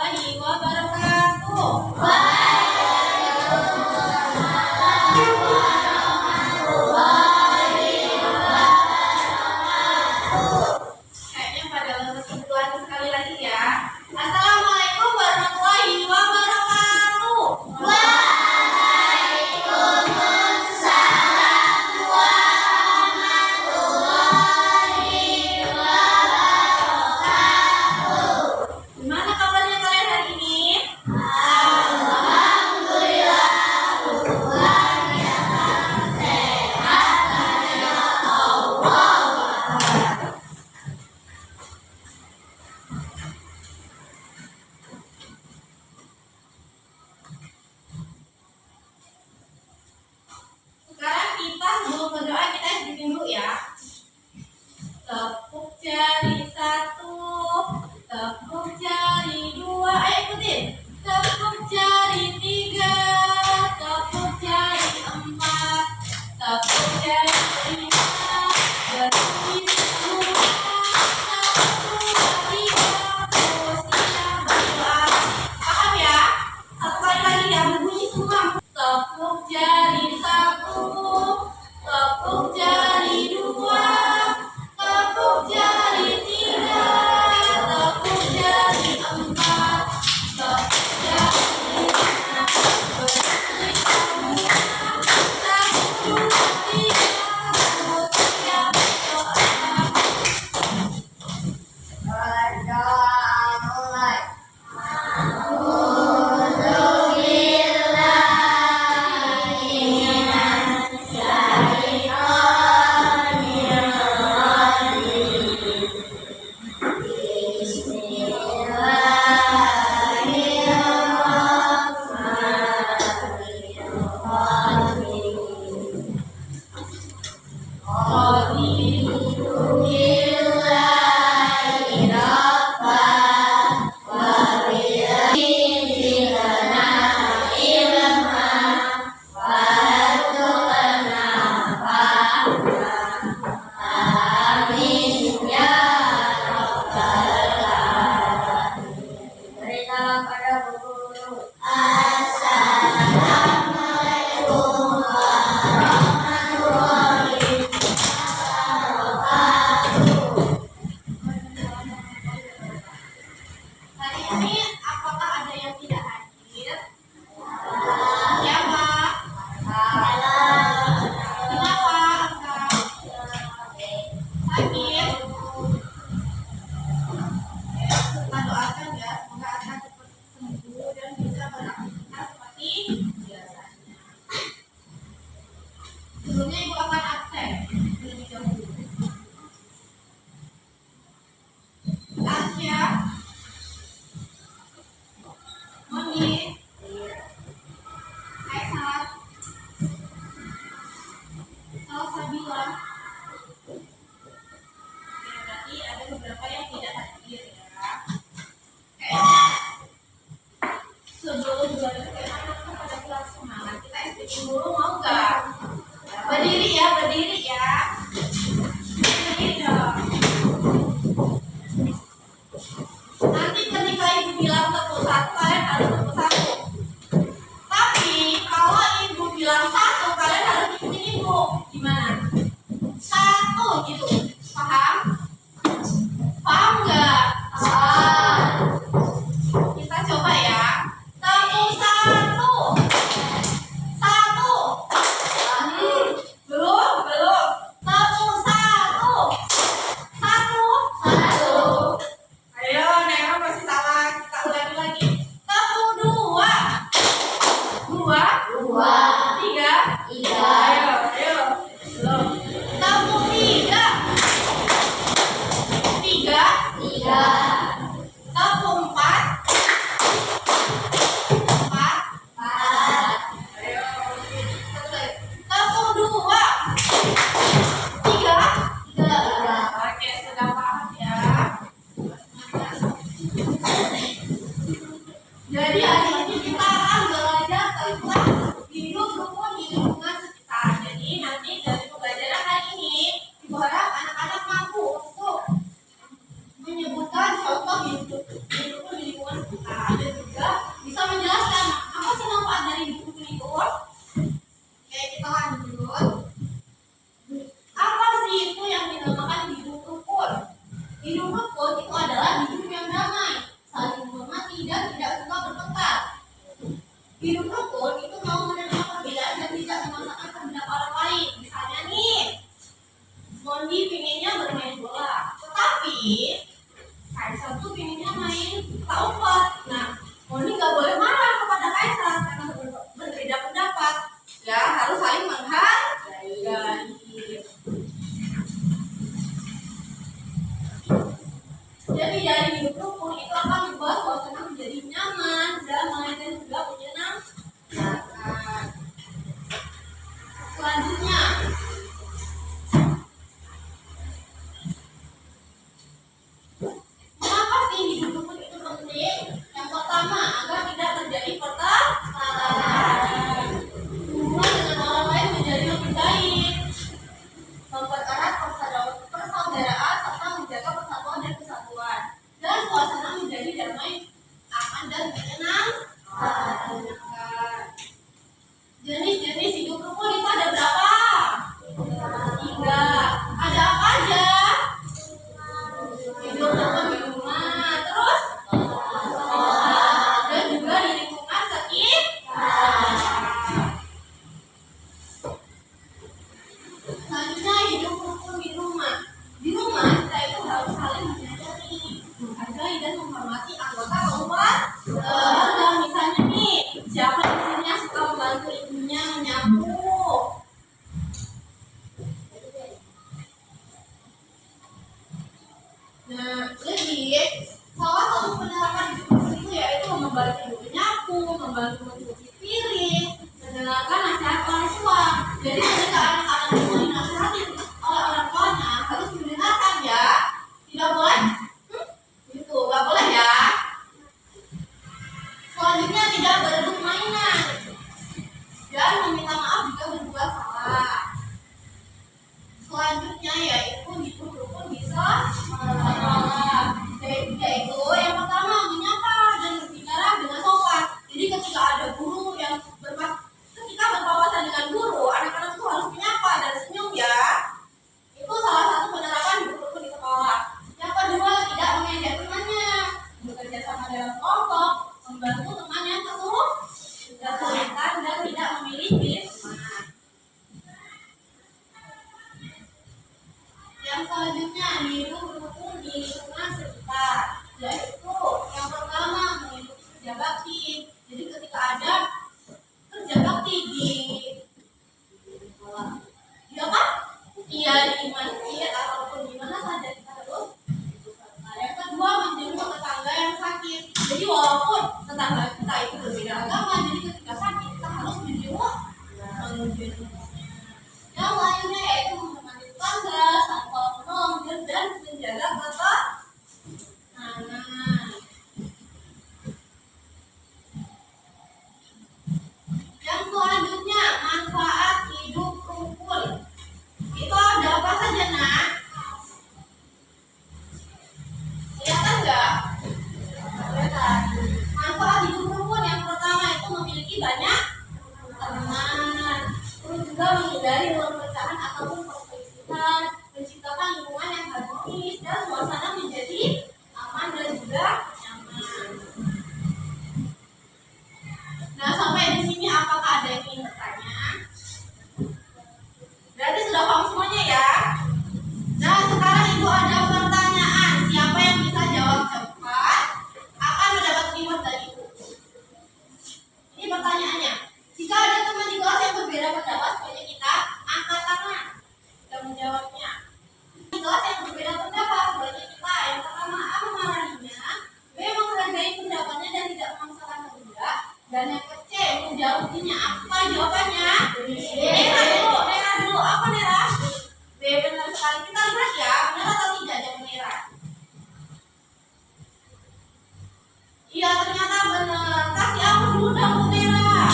warahmatullahi wabarakatuh. Kayaknya pada kesimpulan sekali lagi ya. Assalamualaikum warahmatullahi wabarakatuh. Gimana kabarnya kalian hari ini? lingkungan sekitar dan juga bisa menjelaskan apa sih manfaat dari hidup rukun itu. Oke, kita lanjut. Apa sih itu yang dinamakan hidup rukun? Hidup rukun itu adalah hidup yang damai, saling menghormati dan tidak suka bertengkar. Hidup rukun itu mau menerima perbedaan dan tidak memaksakan kehendak orang lain. Misalnya nih, Mondi pinginnya bermain bola, tetapi Kaisar tuh pinginnya main tak umpet. Nah, Mondi nggak boleh marah kepada Kaisar karena berbeda pendapat. Ya, harus saling menghargai. Jadi dari hidup rukun itu akan membuat suasana menjadi nyaman, damai, dan juga menyenangkan. Selanjutnya, kenapa sih hidup rukun itu penting? Yang pertama, agar tidak terjadi pertengkaran. Hubungan dengan orang lain menjadi lebih baik, mempererat persaudaraan serta menjaga persatuan dan kesatuan, dan suasana menjadi damai, aman dan menyenangkan. Jenis-jenis hidup rukun itu ada berapa? 3. Ada apa aja? Hidup rukun di rumah, terus dan juga di lingkungan sekitar. Selanjutnya hidup rukun di rumah. Di rumah kita itu harus saling menyayangi, menghargai dan menghormati anggota keluarga. Misalnya nih, siapa di sini yang suka membantu ibunya menyapu? Nah, jadi salah satu penerapan hidup rukun itu yaitu membantu ibu menyapu, membantu mencuci piring, mendengarkan nasihat orang tua. Jadi ketika anak-anak itu dinasihati oleh orang tuanya harus mendengarkan ya, tidak boleh, gitu, nggak boleh ya. Selanjutnya tidak berebut mainan dan meminta maaf jika berbuat salah. Selanjutnya yaitu hidup rukun bisa yaitu yang pertama menyapa dan berbicara dengan sopan. Jadi ketika ada guru yang ketika berpapasan dengan guru, anak-anak itu harus menyapa dan senyum ya. Itu salah satu penerapan hidup rukun di sekolah. Yang kedua, tidak mengejek temannya, bekerja sama dalam kelompok, membantu teman yang kesulitan dan tidak memilih teman. Yang selanjutnya hidup rukun di lingkungan sekitar, yaitu yang pertama mengikuti kerja bakti. Jadi ketika ada kerja bakti di apa? Iya, di masjid ataupun di mana saja kita harus ikut serta. Yang kedua menjenguk tetangga yang sakit. Jadi walaupun tetangga kita itu berbeda agama, jadi ketika sakit kita harus menjenguk. Yang lainnya yaitu menghormati tetangga, tanpa menolong dan menjaga ketahanan. Yang selanjutnya manfaat hidup rukun. Itu ada apa saja, nak? Kelihatan nggak? Kelihatan. Manfaat hidup rukun yang pertama itu memiliki banyak teman, terus juga menghindari perpecahan ataupun perselisihan, menciptakan lingkungan yang harmonis dan suasana menjadi aman dan juga nyaman. Nah, sampai di sini apakah ada yang ingin bertanya? Berarti sudah paham semuanya ya. Nah, sekarang ibu ada pertanyaan. Siapa yang bisa jawab cepat akan mendapat reward dari ibu. Ini pertanyaannya. Jika ada teman di kelas yang berbeda pendapat, sebaiknya kita angkat tangan dan menjawabnya. Di kelas yang berbeda pendapat, sebaiknya kita yang pertama A memarahinya, B menghargai pendapatnya dan tidak memaksakan kehendak, dan yang C menjawabnya. Apa jawabannya? Nera dulu. Apa Nera? B, benar sekali. Kita lihat ya, benar atau tidak jawaban Nera? Iya, ternyata benar. Kasih aku dulu dong, Nera.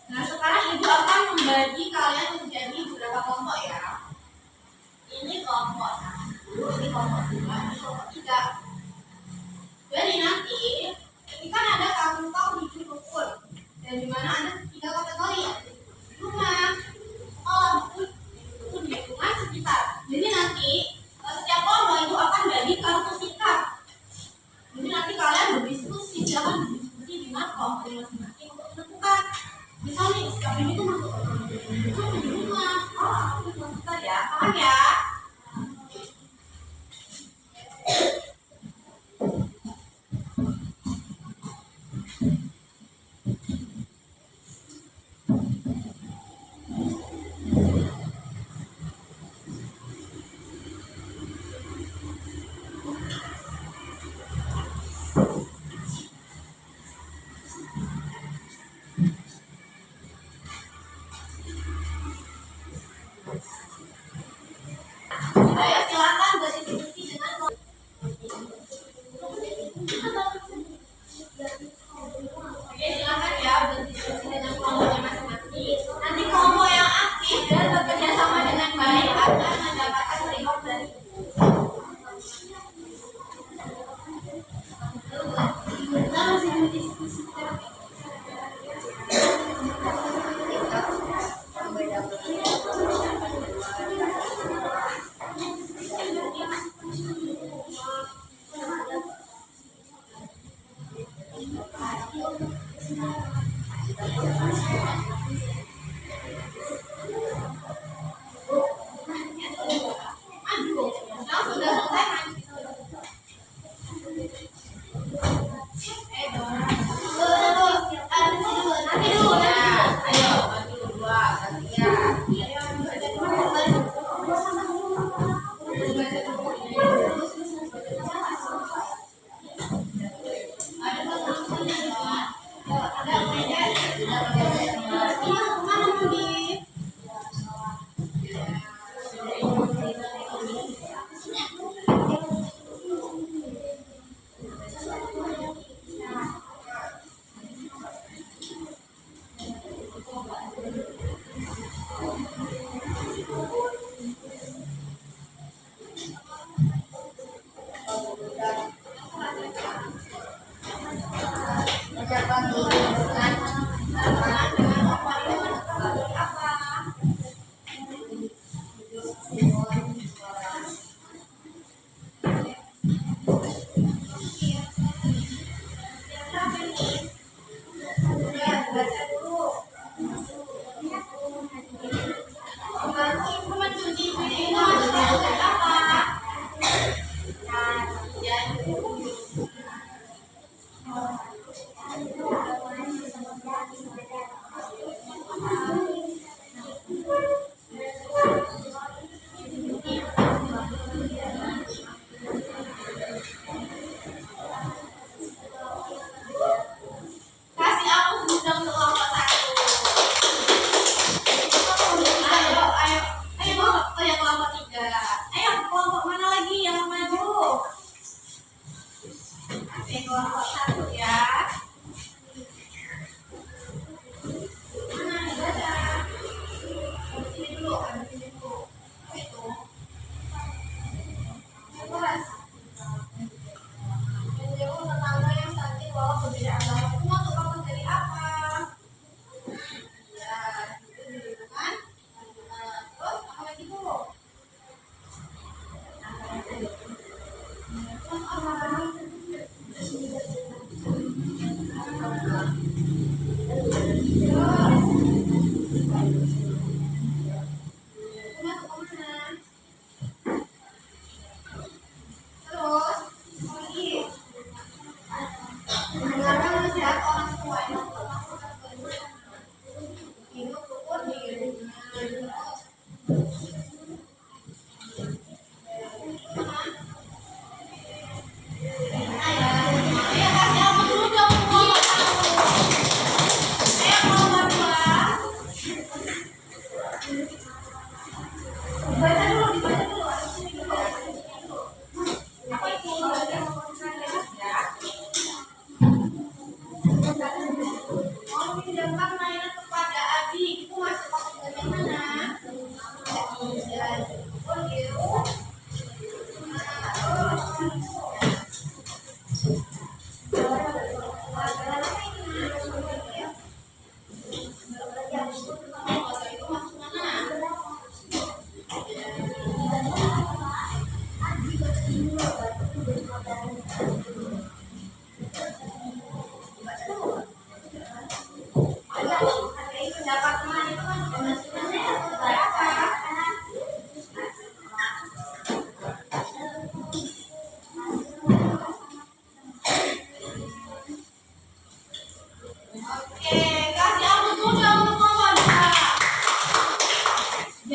Nah, sekarang ibu akan membagi kalian kalian menjadi beberapa kelompok ya. Ini kelompok 1, ini kelompok 2, ini kelompok 3. Jadi nanti ketika ada kamu hidup rukun dan di mana ada 3 kategori ya, rumah, sekolah, buku di lingkungan sekitar. Jadi nanti setiap kelompok itu akan jadi kartu sikap. Jadi nanti kalian berdiskusi, silakan berdiskusi di kelompok masing-masing untuk menentukan. Misalnya sikap ini tuh masuk di rumah, aku masukkan ya, paham ya? Ayo silakan berdiskusi dengan Oke, silakan ya berdiskusi dengan kelompoknya masing-masing. Nanti kelompok yang aktif dan bekerja sama dengan baik akan mendapatkan reward dari kita masih berdiskusi.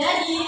Jadi,